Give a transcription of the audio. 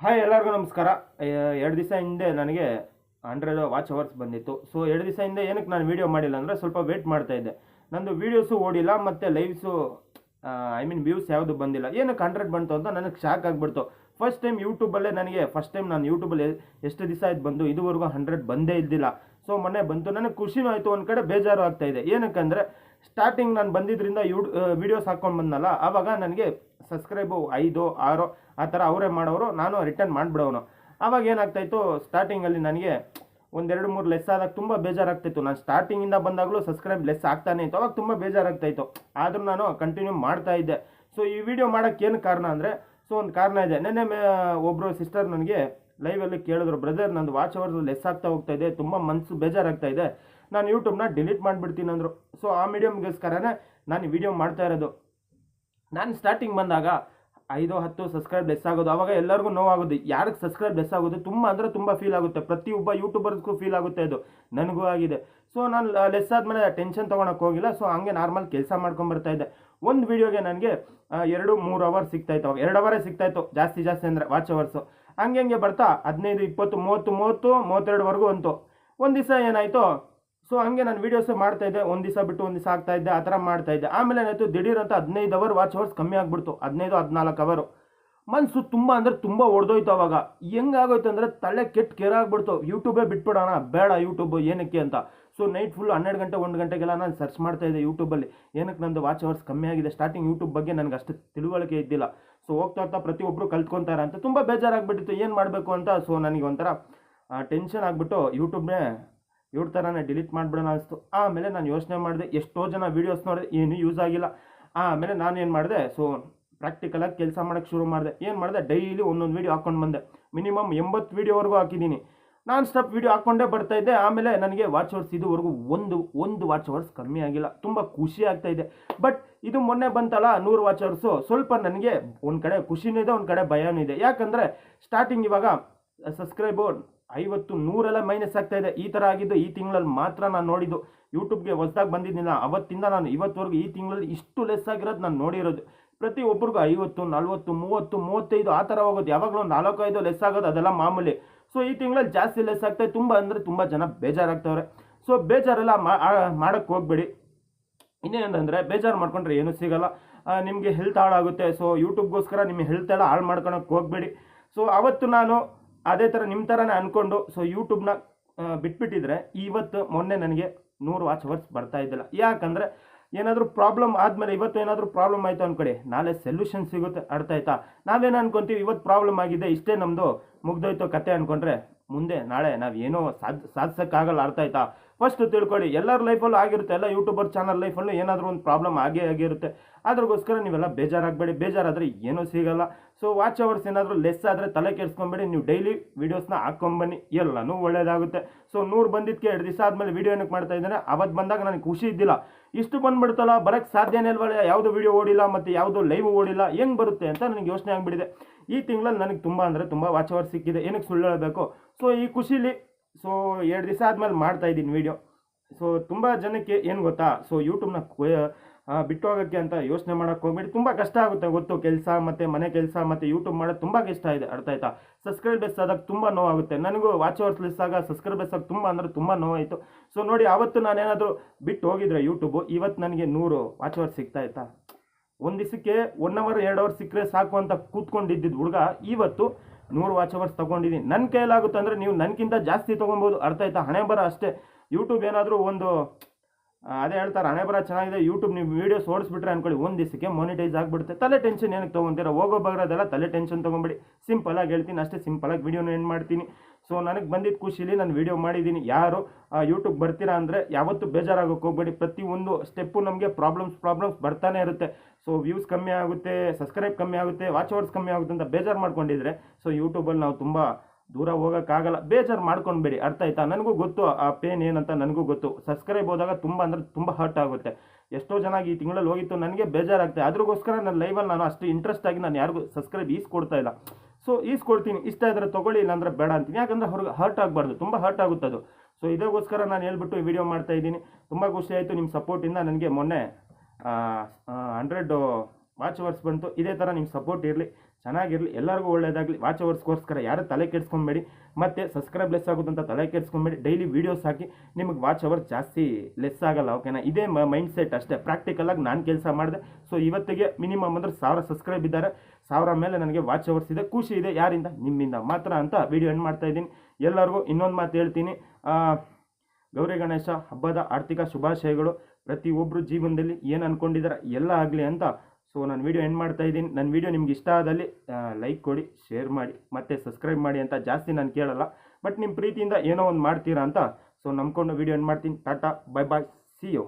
Hi ಎಲ್ಲರಿಗೂ ನಮಸ್ಕಾರ. 2 ದಿವಸ ಹಿಂದೆ ನನಗೆ 100 ವಾಚ್ ಅವರ್ಸ್ ಬಂದಿತ್ತು. ಸೊ 2 ದಿವಸ ಹಿಂದೆ ಏನಕ್ಕೆ ನಾನು ವೀಡಿಯೋ ಮಾಡಿಲ್ಲ ಅಂದರೆ ಸ್ವಲ್ಪ ವೇಟ್ ಮಾಡ್ತಾ ಇದ್ದೆ. ನಂದು ವೀಡಿಯೋಸು ಓಡಿಲ್ಲ ಮತ್ತು ಲೈವ್ಸು ವ್ಯೂಸ್ ಯಾವುದು ಬಂದಿಲ್ಲ. ಏನಕ್ಕೆ 100 ಬಂತು ಅಂತ ನನಗೆ ಶಾಕ್ ಆಗಿಬಿಡ್ತು. ಫಸ್ಟ್ ಟೈಮ್ ನಾನು ಯೂಟ್ಯೂಬಲ್ಲಿ ಎಷ್ಟು ದಿವಸ ಆಯ್ತು ಬಂದು ಇದುವರೆಗೂ 100 ಬಂದೇ ಇದ್ದಿಲ್ಲ. ಸೊ ಮೊನ್ನೆ ಬಂತು, ನನಗೆ ಖುಷಿನೂ ಆಯಿತು, ಒಂದು ಕಡೆ ಬೇಜಾರು ಆಗ್ತಾ ಇದೆ. ಏನಕ್ಕಂದರೆ ಸ್ಟಾರ್ಟಿಂಗ್ ನಾನು ಬಂದಿದ್ದರಿಂದ ವೀಡಿಯೋಸ್ ಹಾಕ್ಕೊಂಡು ಬಂದನಲ್ಲ, ಆವಾಗ ನನಗೆ ಸಬ್ಸ್ಕ್ರೈಬು 5 6 ಆ ಥರ ಅವರೇ ಮಾಡೋರು, ನಾನು ರಿಟರ್ನ್ ಮಾಡಿಬಿಡೋನು. ಆವಾಗ ಏನಾಗ್ತಾಯಿತ್ತು, ಸ್ಟಾರ್ಟಿಂಗಲ್ಲಿ ನನಗೆ 1-2-3 ಲೆಸ್ ಆದಾಗ ತುಂಬ ಬೇಜಾರಾಗ್ತಾಯಿತ್ತು. ನಾನು ಸ್ಟಾರ್ಟಿಂಗಿಂದ ಬಂದಾಗಲೂ ಸಬ್ಸ್ಕ್ರೈಬ್ ಲೆಸ್ ಆಗ್ತಾನೆ ಇತ್ತು, ಅವಾಗ ತುಂಬ ಬೇಜಾರಾಗ್ತಾಯಿತ್ತು. ಆದರೂ ನಾನು ಕಂಟಿನ್ಯೂ ಮಾಡ್ತಾ ಇದ್ದೆ. ಸೊ ಈ ವಿಡಿಯೋ ಮಾಡೋಕ್ಕೆ ಏನು ಕಾರಣ ಅಂದರೆ, ಒಂದು ಕಾರಣ ಇದೆ. ನೆನ್ನೆ ಒಬ್ಬರು ಸಿಸ್ಟರ್ ನನಗೆ ಲೈವಲ್ಲಿ ಕೇಳಿದ್ರು, ಬ್ರದರ್ ನಂದು ವಾಚ್ ಅವರ್ಸ್ ಲೆಸ್ ಆಗ್ತಾ ಹೋಗ್ತಾ ಇದೆ, ತುಂಬ ಮನಸ್ಸು ಬೇಜಾರಾಗ್ತಾ ಇದೆ, ನಾನು ಯೂಟ್ಯೂಬ್ನ ಡಿಲೀಟ್ ಮಾಡಿಬಿಡ್ತೀನಿ ಅಂದರು. ಸೊ ಆ ಮೀಡಿಯಮ್ಗೋಸ್ಕರನೇ ನಾನು ವಿಡಿಯೋ ಮಾಡ್ತಾ ಇರೋದು. ನಾನು ಸ್ಟಾರ್ಟಿಂಗ್ ಬಂದಾಗ 5-10 ಸಬ್ಸ್ಕ್ರೈಬ್ ಲೆಸ್ ಆಗೋದು, ಆವಾಗ ಎಲ್ಲರಿಗೂ ನೋವಾಗೋದು. ಯಾರಿಗೆ ಸಬ್ಸ್ಕ್ರೈಬ್ ಲೆಸ್ ಆಗೋದು ತುಂಬ ಅಂದರೆ ತುಂಬ ಫೀಲ್ ಆಗುತ್ತೆ. ಪ್ರತಿಯೊಬ್ಬ ಯೂಟ್ಯೂಬರ್ಸ್ಗೂ ಫೀಲ್ ಆಗುತ್ತೆ, ಅದು ನನಗೂ ಆಗಿದೆ. ಸೊ ನಾನು ಲೆಸ್ ಆದಮೇಲೆ ಟೆನ್ಷನ್ ತೊಗೊಳಕ್ಕೆ ಹೋಗಿಲ್ಲ. ಸೊ ಹಂಗೆ ನಾರ್ಮಲ್ ಕೆಲಸ ಮಾಡ್ಕೊಂಬರ್ತಾ ಇದ್ದೆ. ಒಂದು ವೀಡಿಯೋಗೆ ನನಗೆ 2-3 ಅವರ್ ಸಿಗ್ತಾಯಿತ್ತು. ಅವಾಗ 2 ಅವರೇ ಸಿಗ್ತಾಯಿತ್ತು, ಜಾಸ್ತಿ ಅಂದರೆ ವಾಚ್ ಅವರ್ಸು. ಹಂಗೆ ಬರ್ತಾ 15, 20, 30, 32ವರೆಗೂ ಅಂತು. ಒಂದು ದಿವಸ ಏನಾಯಿತು, ಸೊ ಹಂಗೆ ನಾನು ವೀಡಿಯೋಸೇ ಮಾಡ್ತಾಯಿದ್ದೆ, ಒಂದು ದಿವಸ ಬಿಟ್ಟು ಒಂದು ದಿವಸ ಆಗ್ತಾಯಿದ್ದೆ, ಆ ಥರ ಮಾಡ್ತಾಯಿದ್ದೆ. ಆಮೇಲೆ ಏನಾಯಿತು, ದಿಢೀರಂತ 15 ಅವರ್ ವಾಚ್ ಅವರ್ಸ್ ಕಮ್ಮಿ ಆಗಿಬಿಡ್ತು. 15-14 ಅವರು ಮನಸ್ಸು ತುಂಬ ಅಂದರೆ ತುಂಬ ಹೊಡೆದೋಯ್ತು. ಅವಾಗ ಹೆಂಗಾಗೋಯ್ತು ಅಂದರೆ ತಲೆ ಕೆಟ್ಟು ಕೆರಾಗ್ಬಿಡ್ತು. ಯೂಟ್ಯೂಬೇ ಬಿಟ್ಬಿಡೋಣ, ಬೇಡ ಯೂಟ್ಯೂಬ್ ಏನಕ್ಕೆ ಅಂತ. ಸೊ ನೈಟ್ ಫುಲ್ 12 ಗಂಟೆ 1 ಗಂಟೆಗೆಲ್ಲ ನಾನು ಸರ್ಚ್ ಮಾಡ್ತಾಯಿದ್ದೆ ಯೂಟ್ಯೂಬಲ್ಲಿ, ಏನಕ್ಕೆ ನಂದು ವಾಚ್ ಅವರ್ಸ್ ಕಮ್ಮಿ ಆಗಿದೆ. ಸ್ಟಾರ್ಟಿಂಗ್ ಯೂಟ್ಯೂಬ್ ಬಗ್ಗೆ ನನಗೆ ಅಷ್ಟು ತಿಳುವಳಿಕೆ ಇದ್ದಿಲ್ಲ. ಸೊ ಹೋಗ್ತಾ ಪ್ರತಿಯೊಬ್ಬರು ಕಲ್ತ್ಕೊತಾರೆ ಅಂತ ತುಂಬ ಬೇಜಾರಾಗ್ಬಿಟ್ಟಿತ್ತು, ಏನು ಮಾಡಬೇಕು ಅಂತ. ಸೊ ನನಗೆ ಒಂಥರ ಟೆನ್ಷನ್ ಆಗಿಬಿಟ್ಟು ಯೂಟ್ಯೂಬ್ನೇ ಇವ್ರ ಥರನೇ ಡಿಲೀಟ್ ಮಾಡಿಬಿಡೋಣ ಅನಿಸ್ತು. ಆಮೇಲೆ ನಾನು ಯೋಚನೆ ಮಾಡಿದೆ, ಎಷ್ಟೋ ಜನ ವೀಡಿಯೋಸ್ ನೋಡಿದೆ, ಏನೂ ಯೂಸ್ ಆಗಿಲ್ಲ. ಆಮೇಲೆ ನಾನು ಏನು ಮಾಡಿದೆ, ಸೊ ಪ್ರಾಕ್ಟಿಕಲಾಗಿ ಕೆಲಸ ಮಾಡೋಕ್ಕೆ ಶುರು ಮಾಡಿದೆ. ಏನು ಮಾಡಿದೆ, ಡೈಲಿ ಒಂದೊಂದು ವೀಡಿಯೋ ಹಾಕ್ಕೊಂಡು ಬಂದೆ. ಮಿನಿಮಮ್ 80 ವೀಡಿಯೋವರೆಗೂ ಹಾಕಿದ್ದೀನಿ. ನಾನು ಸ್ಟಾಪ್ ವೀಡಿಯೋ ಹಾಕ್ಕೊಂಡೇ ಬರ್ತಾಯಿದ್ದೆ. ಆಮೇಲೆ ನನಗೆ ವಾಚ್ ಅವರ್ಸ್ ಇದುವರೆಗೂ ಒಂದು ವಾಚ್ ಅವರ್ಸ್ ಕಮ್ಮಿ ಆಗಿಲ್ಲ. ತುಂಬ ಖುಷಿ ಆಗ್ತಾಯಿದೆ. ಬಟ್ ಇದು ಮೊನ್ನೆ ಬಂತಲ್ಲ 100 ವಾಚ್ ಅವರ್ಸು, ಸ್ವಲ್ಪ ನನಗೆ ಒಂದು ಕಡೆ ಖುಷಿನೂ ಇದೆ, ಒಂದು ಕಡೆ ಭಯನೂ ಇದೆ. ಯಾಕಂದರೆ ಸ್ಟಾರ್ಟಿಂಗ್ ಇವಾಗ ಸಬ್ಸ್ಕ್ರೈಬು 50, 100 ಮೈನಸ್ ಆಗ್ತಾಯಿದೆ. ಈ ಥರ ಆಗಿದ್ದು ಈ ತಿಂಗಳಲ್ಲಿ ಮಾತ್ರ ನಾನು ನೋಡಿದ್ದು. ಯೂಟ್ಯೂಬ್ಗೆ ಹೊಸದಾಗಿ ಬಂದಿದ್ದಿಲ್ಲ ಅವತ್ತಿಂದ ನಾನು ಇವತ್ತುವರೆಗೂ ಈ ತಿಂಗಳಲ್ಲಿ ಇಷ್ಟು ಲೆಸ್ ಆಗಿರೋದು ನಾನು ನೋಡಿರೋದು. ಪ್ರತಿಯೊಬ್ಬರಿಗೂ 50, 40, 30, 35 ಆ ಥರ ಹೋಗೋದು. ಯಾವಾಗಲೂ 4-5 ಲೆಸ್ ಆಗೋದು, ಅದೆಲ್ಲ ಮಾಮೂಲಿ. ಸೊ ಈ ತಿಂಗಳಲ್ಲಿ ಜಾಸ್ತಿ ಲೆಸ್ ಆಗ್ತಾಯಿದೆ. ತುಂಬ ಅಂದರೆ ತುಂಬ ಜನ ಬೇಜಾರಾಗ್ತವ್ರೆ. ಸೊ ಬೇಜಾರೆಲ್ಲ ಮಾಡೋಕ್ಕೆ ಹೋಗ್ಬೇಡಿ. ಇನ್ನೇನಂದರೆ ಬೇಜಾರು ಮಾಡ್ಕೊಂಡ್ರೆ ಏನೂ ಸಿಗೋಲ್ಲ, ನಿಮಗೆ ಹೆಲ್ತ್ ಹಾಳಾಗುತ್ತೆ. ಸೊ ಯೂಟ್ಯೂಬ್ಗೋಸ್ಕರ ನಿಮ್ಮ ಹೆಲ್ತ್ ಎಲ್ಲ ಹಾಳು ಮಾಡ್ಕೊಳಕ್ಕೆ ಹೋಗಬೇಡಿ. ಸೊ ಅವತ್ತು ನಾನು ಅದೇ ಥರ ನಿಮ್ಮ ಥರನೇ ಅಂದ್ಕೊಂಡು ಸೊ ಯೂಟ್ಯೂಬ್ನ ಬಿಟ್ಬಿಟ್ಟಿದ್ರೆ ಮೊನ್ನೆ ನನಗೆ 100 ವಾಚ್ ಅವರ್ಸ್ ಬರ್ತಾ ಇದ್ದಿಲ್ಲ. ಯಾಕಂದರೆ ಏನಾದರೂ ಪ್ರಾಬ್ಲಮ್ ಆದಮೇಲೆ ಇವತ್ತು ಏನಾದರೂ ಪ್ರಾಬ್ಲಮ್ ಆಯಿತು ಅಂದ್ಕೊಡಿ, ನಾಳೆ ಸೊಲ್ಯೂಷನ್ ಸಿಗುತ್ತೆ. ಅರ್ಥ ಆಯ್ತಾ? ನಾವೇನು ಅನ್ಕೊತೀವಿ, ಇವತ್ತು ಪ್ರಾಬ್ಲಮ್ ಆಗಿದೆ, ಇಷ್ಟೇ ನಮ್ಮದು ಮುಗ್ದೋಯ್ತು ಕತೆ ಅಂದ್ಕೊಂಡ್ರೆ ಮುಂದೆ ನಾಳೆ ನಾವು ಏನೋ ಸಾಧಿಸೋಕ್ಕಾಗಲ್ಲ. ಅರ್ಥ ಆಯ್ತಾ? ಫಸ್ಟ್ ತಿಳ್ಕೊಳ್ಳಿ, ಎಲ್ಲರ ಲೈಫಲ್ಲೂ ಆಗಿರುತ್ತೆ, ಎಲ್ಲ ಯೂಟ್ಯೂಬರ್ ಚಾನಲ್ ಲೈಫಲ್ಲೂ ಏನಾದರೂ ಒಂದು ಪ್ರಾಬ್ಲಮ್ ಆಗಿರುತ್ತೆ. ಅದ್ರಗೋಸ್ಕರ ನೀವೆಲ್ಲ ಬೇಜಾರಾಗಬೇಡಿ. ಬೇಜಾರಾದರೆ ಏನೂ ಸಿಗೋಲ್ಲ. ಸೊ ವಾಚ್ ಅವರ್ಸ್ ಏನಾದರೂ ಲೆಸ್ ಆದರೆ ತಲೆ ಕೆಡಿಸ್ಕೊಂಬೇಡಿ, ನೀವು ಡೈಲಿ ವೀಡಿಯೋಸ್ನ ಹಾಕ್ಕೊಂಬನ್ನಿ, ಎಲ್ಲನೂ ಒಳ್ಳೇದಾಗುತ್ತೆ. ಸೊ 100 ಬಂದಿದ್ದಕ್ಕೆ 2 ದಿವಸ ಆದಮೇಲೆ ವೀಡಿಯೋ ಏನಕ್ಕೆ ಮಾಡ್ತಾ ಇದ್ದಾನೆ, ಅವತ್ತು ಬಂದಾಗ ನನಗೆ ಖುಷಿ ಇದ್ದಿಲ್ಲ. ಇಷ್ಟು ಬಂದುಬಿಡ್ತಲ್ಲ, ಬರೋಕ್ಕೆ ಸಾಧ್ಯನೇ ಇಲ್ವಲ್ಲ, ಯಾವುದು ವೀಡಿಯೋ ಓಡಿಲ್ಲ ಮತ್ತು ಯಾವುದು ಲೈವ್ ಓಡಿಲ್ಲ, ಹೆಂಗೆ ಬರುತ್ತೆ ಅಂತ ನನಗೆ ಯೋಚನೆ ಆಗಿಬಿಟ್ಟಿದೆ. ಈ ತಿಂಗಳಲ್ಲಿ ನನಗೆ ತುಂಬ ಅಂದರೆ ತುಂಬ ವಾಚ್ ಅವರ್ಸ್ ಸಿಕ್ಕಿದೆ. ಏನಕ್ಕೆ ಸುಳ್ಳು ಹೇಳಬೇಕು. ಸೊ ಈ ಖುಷಿಲಿ ಸೊ 2 ದಿವಸ ಆದಮೇಲೆ ಮಾಡ್ತಾಯಿದ್ದೀನಿ ವೀಡಿಯೋ. ಸೊ ತುಂಬ ಜನಕ್ಕೆ ಏನು ಗೊತ್ತಾ, ಸೊ ಯೂಟ್ಯೂಬ್ನ ಬಿಟ್ಟು ಹೋಗೋಕ್ಕೆ ಅಂತ ಯೋಚನೆ ಮಾಡೋಕ್ಕೆ ಹೋಗ್ಬೇಡಿ. ತುಂಬ ಕಷ್ಟ ಆಗುತ್ತೆ ಗೊತ್ತು, ಕೆಲಸ ಮತ್ತು ಮನೆ ಕೆಲಸ ಮತ್ತು ಯೂಟ್ಯೂಬ್ ಮಾಡೋದು ತುಂಬ ಕಷ್ಟ ಇದೆ. ಅರ್ಥ ಆಯ್ತಾ? ಸಬ್ಸ್ಕ್ರೈಬ್ ಲೆಸ್ ಆದಾಗ ತುಂಬ ನೋವಾಗುತ್ತೆ. ನನಗೂ ವಾಚ್ ಅವರ್ಸ್ ಲೆಸ್ ಆಗ ಸಬ್ಸ್ಕ್ರೈಬ್ ಲೆಸ್ ಆಗ ತುಂಬ ಅಂದರೆ ತುಂಬ ನೋವಾಯಿತು. ಸೊ ನೋಡಿ, ಆವತ್ತು ನಾನೇನಾದರೂ ಬಿಟ್ಟು ಹೋಗಿದ್ರೆ ಯೂಟ್ಯೂಬು, ಇವತ್ತು ನನಗೆ 100 ವಾಚ್ ಅವರ್ಸ್ ಸಿಗ್ತಾಯಿತ್ತಾ? ಒಂದು ದಿವಸಕ್ಕೆ 1 ಅವರ್ 2 ಅವರ್ ಸಿಕ್ಕರೆ ಸಾಕು ಅಂತ ಕೂತ್ಕೊಂಡಿದ್ದಿದ್ದು ಹುಡುಗ ಇವತ್ತು 100 ವಾಚ್ ಅವರ್ಸ್ ತೊಗೊಂಡಿದ್ದೀನಿ. ನನ್ನ ಕೈಲಾಗುತ್ತೆ ಅಂದರೆ ನೀವು ನನಗಿಂತ ಜಾಸ್ತಿ ತೊಗೊಬೋದು. ಅರ್ಥ ಆಯ್ತಾ? ಹಣೆ ಬರ ಅಷ್ಟೇ. ಯೂಟ್ಯೂಬ್ ಏನಾದರೂ ಒಂದು ಅದೇ ಹೇಳ್ತಾರೆ, ಹಣೆ ಬರ ಚೆನ್ನಾಗಿದೆ, ಯೂಟ್ಯೂಬ್ ನೀವು ವೀಡಿಯೋಸ್ ಓಡಿಸ್ಬಿಟ್ರೆ ಅಂದ್ಕೊಳ್ಳಿ, ಒಂದು ದಿವಸಕ್ಕೆ ಮಾನಿಟೈಸ್ ಆಗಿಬಿಡುತ್ತೆ. ತಲೆ ಟೆನ್ಷನ್ ಏನಕ್ಕೆ ತೊಗೊತೀರ? ಹೋಗೋ ಬರೋದೆಲ್ಲ ತಲೆ ಟೆನ್ಷನ್ ತೊಗೊಂಬಿಡಿ. ಸಿಂಪಲಾಗಿ ಹೇಳ್ತೀನಿ ಅಷ್ಟೇ, ಸಿಂಪಲಾಗಿ ವೀಡಿಯೋನ ಎಂಡ್ ಮಾಡ್ತೀನಿ. ಸೊ ನನಗೆ ಬಂದಿದ್ದ ಖುಷಿಲಿ ನಾನು ವೀಡಿಯೋ ಮಾಡಿದ್ದೀನಿ. ಯಾರು ಯೂಟ್ಯೂಬ್ ಬರ್ತೀರಾ ಅಂದರೆ ಯಾವತ್ತೂ ಬೇಜಾರಾಗೋಕ್ಕೆ ಹೋಗ್ಬೇಡಿ. ಪ್ರತಿಯೊಂದು ಸ್ಟೆಪ್ಪು ನಮಗೆ ಪ್ರಾಬ್ಲಮ್ಸ್ ಬರ್ತಾನೆ ಇರುತ್ತೆ. ಸೊ ವ್ಯೂಸ್ ಕಮ್ಮಿ ಆಗುತ್ತೆ, ಸಬ್ಸ್ಕ್ರೈಬ್ ಕಮ್ಮಿ ಆಗುತ್ತೆ, ವಾಚ್ ಅವರ್ಸ್ ಕಮ್ಮಿ ಆಗುತ್ತೆ ಅಂತ ಬೇಜಾರು ಮಾಡ್ಕೊಂಡಿದ್ರೆ ಸೊ ಯೂಟ್ಯೂಬಲ್ಲಿ ನಾವು ತುಂಬ ದೂರ ಹೋಗೋಕ್ಕಾಗಲ್ಲ. ಬೇಜಾರು ಮಾಡ್ಕೊಬೇಡಿ. ಅರ್ಥ ಆಯ್ತಾ? ನನಗೂ ಗೊತ್ತು ಆ ಪೇನ್ ಏನಂತ, ನನಗೂ ಗೊತ್ತು. ಸಬ್ಸ್ಕ್ರೈಬ್ ಹೋದಾಗ ತುಂಬ ಅಂದರೆ ತುಂಬ ಹರ್ಟ್ ಆಗುತ್ತೆ. ಎಷ್ಟೋ ಜನ ಈ ತಿಂಗಳಲ್ಲಿ ಹೋಗಿತ್ತು, ನನಗೆ ಬೇಜಾರಾಗ್ತದೆ. ಅದ್ರಗೋಸ್ಕರ ನನ್ನ ಲೈವಲ್ಲಿ ನಾನು ಅಷ್ಟು ಇಂಟ್ರೆಸ್ಟ್ ಆಗಿ ನಾನು ಯಾರಿಗೂ ಸಬ್ಸ್ಕ್ರೈಬ್ ಈಸ್ಕೊಡ್ತಾ ಇಲ್ಲ. ಸೊ ಈಸ್ಕೊಡ್ತೀನಿ, ಇಷ್ಟ ಇದ್ದರೆ ತೊಗೊಳ್ಳಿ, ಇಲ್ಲಾಂದರೆ ಬೇಡ ಅಂತೀನಿ. ಯಾಕಂದರೆ ಅವ್ರಿಗೆ ಹರ್ಟ್ ಆಗಬಾರ್ದು, ತುಂಬ ಹರ್ಟ್ ಆಗುತ್ತೆ ಅದು. ಸೊ ಇದಕ್ಕೋಸ್ಕರ ನಾನು ಹೇಳ್ಬಿಟ್ಟು ಈ ವಿಡಿಯೋ ಮಾಡ್ತಾಯಿದ್ದೀನಿ. ತುಂಬ ಖುಷಿ ಆಯಿತು ನಿಮ್ಮ ಸಪೋರ್ಟಿಂದ. ನನಗೆ ಮೊನ್ನೆ 100 ವಾಚ್ ಅವರ್ಸ್ ಬಂತು. ಇದೇ ಥರ ನಿಮ್ಮ ಸಪೋರ್ಟ್ ಇರಲಿ. ಚೆನ್ನಾಗಿರಲಿ, ಎಲ್ಲರಿಗೂ ಒಳ್ಳೇದಾಗಲಿ. ವಾಚ್ ಅವರ್ಸ್ಗೋಸ್ಕರ ಯಾರು ತಲೆ ಕೆಡಿಸ್ಕೊಬೇಡಿ, ಮತ್ತು ಸಬ್ಸ್ಕ್ರೈಬ್ ಲೆಸ್ ಆಗೋದಂತ ತಲೆ ಕೆಡಿಸ್ಕೊಬೇಡಿ. ಡೈಲಿ ವೀಡಿಯೋಸ್ ಹಾಕಿ ನಿಮಗೆ ವಾಚ್ ಅವರ್ಸ್ ಜಾಸ್ತಿ ಲೆಸ್ ಆಗಲ್ಲ, ಓಕೆನಾ? ಇದೇ ಮೈಂಡ್ ಸೆಟ್ ಅಷ್ಟೇ. ಪ್ರಾಕ್ಟಿಕಲಾಗಿ ನಾನು ಕೆಲಸ ಮಾಡಿದೆ. ಸೊ ಇವತ್ತಿಗೆ ಮಿನಿಮಮ್ ಅಂದರೆ 1000 ಸಬ್ಸ್ಕ್ರೈಬ್ ಇದ್ದಾರೆ. 1000 ಮೇಲೆ ನನಗೆ ವಾಚ್ ಅವರ್ಸ್ ಇದೆ. ಖುಷಿ ಇದೆ. ಯಾರಿಂದ? ನಿಮ್ಮಿಂದ ಮಾತ್ರ ಅಂತ ವಿಡಿಯೋ ಎಂಡ್ ಮಾಡ್ತಾ ಇದ್ದೀನಿ. ಎಲ್ಲರಿಗೂ ಇನ್ನೊಂದು ಮಾತು ಹೇಳ್ತೀನಿ, ಗೌರಿ ಗಣೇಶ ಹಬ್ಬದ ಆರ್ಥಿಕ ಶುಭಾಶಯಗಳು. ಪ್ರತಿಯೊಬ್ಬರು ಜೀವನದಲ್ಲಿ ಏನು ಅಂದ್ಕೊಂಡಿದ್ದಾರೆ ಎಲ್ಲ ಆಗಲಿ ಅಂತ. ಸೊ ನಾನು ವಿಡಿಯೋ ಎಂಡ್ ಮಾಡ್ತಾ ಇದ್ದೀನಿ. ನನ್ನ ವಿಡಿಯೋ ನಿಮ್ಗೆ ಇಷ್ಟ ಆದಲ್ಲಿ ಲೈಕ್ ಕೊಡಿ, ಶೇರ್ ಮಾಡಿ, ಮತ್ತು ಸಬ್ಸ್ಕ್ರೈಬ್ ಮಾಡಿ ಅಂತ ಜಾಸ್ತಿ ನಾನು ಕೇಳಲ್ಲ. ಬಟ್ ನಿಮ್ಮ ಪ್ರೀತಿಯಿಂದ ಏನೋ ಒಂದು ಮಾಡ್ತೀರಾ ಅಂತ ಸೊ ನಂಬ್ಕೊಂಡು ವಿಡಿಯೋ ಎಂಡ್ ಮಾಡ್ತೀನಿ. Ta ta, bye bye, see you.